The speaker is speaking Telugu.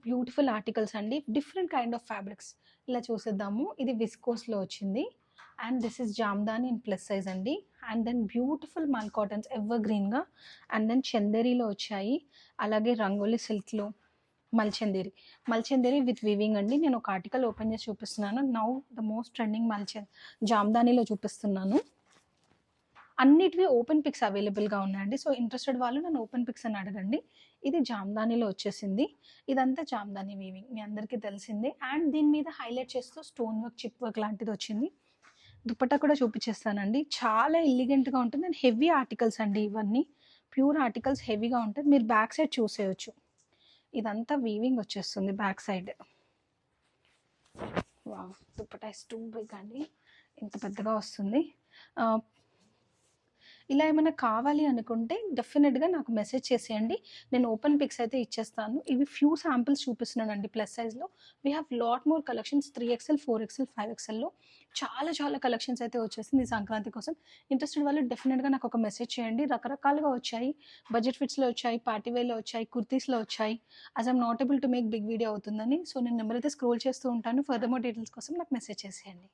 బ్యూటిఫుల్ ఆర్టికల్స్ అండి. Different kind of fabrics. ఇలా చూసేద్దాము. ఇది విస్కోస్‌లో వచ్చింది. And this is Jamdani in plus size అండి. అండ్ దెన్ బ్యూటిఫుల్ మల్ కాటన్స్ ఎవర్ గ్రీన్‌గా. అండ్ దెన్ చందేరిలో వచ్చాయి. అలాగే రంగోలి సిల్క్‌లో మల్చందేరి. మల్చందేరి విత్ వీవింగ్ అండి. నేను ఒక ఆర్టికల్ ఓపెన్ చేసి చూపిస్తున్నాను. నౌ ద మోస్ట్ ట్రెండింగ్ జామ్దానిలో చూపిస్తున్నాను. అన్నిటివి ఓపెన్ పిక్స్ అవైలబుల్‌గా ఉన్నాయండి. సో, ఇంట్రెస్టెడ్ వాళ్ళు నన్ను ఓపెన్ పిక్స్ అని అడగండి. ఇది జామ్దానిలో వచ్చేసింది. ఇదంతా జామ్దాని వీవింగ్ మీ అందరికీ తెలిసిందే. అండ్ దీని మీద హైలైట్ చేస్తూ స్టోన్ వర్క్, చిప్ వర్క్ లాంటిది వచ్చింది. దుపట్టా కూడా చూపించేస్తానండి. చాలా ఎలిగెంట్‌గా ఉంటుంది. అండ్ హెవీ ఆర్టికల్స్ అండి ఇవన్నీ. ప్యూర్ ఆర్టికల్స్ హెవీగా ఉంటాయి. మీరు బ్యాక్ సైడ్ చూసేయొచ్చు. ఇదంతా వీవింగ్ వచ్చేస్తుంది back side. Wow! Dupatta is too big అండి. ఇంత పెద్దగా వస్తుంది. ఆహ్, ఇలా ఏమైనా కావాలి అనుకుంటే డెఫినెట్‌గా నాకు మెసేజ్ చేసేయండి. నేను ఓపెన్ పిక్స్ అయితే ఇచ్చేస్తాను. ఇవి ఫ్యూ శాంపిల్స్ చూపిస్తున్నానండి ప్లస్ సైజ్‌లో. We have lot more collections 3XL, 4XL, 5XLలో చాలా చాలా కలెక్షన్స్ అయితే వచ్చేసింది ఈ సంక్రాంతి కోసం. ఇంట్రెస్టెడ్ వాళ్ళు డెఫినెట్‌గా నాకు ఒక మెసేజ్ చేయండి. రకరకాలుగా వచ్చాయి. బడ్జెట్ ఫిట్స్‌లో వచ్చాయి, పార్టీ వేర్‌లో వచ్చాయి, కుర్తీస్‌లో వచ్చాయి. As I'm not able to make big video అవుతుందని. సో, నేను నెంబర్ అయితే స్క్రోల్ చేస్తూ ఉంటాను. ఫర్దర్ మోర్ డీటెయిల్స్ కోసం నాకు మెసేజ్ చేసేయండి.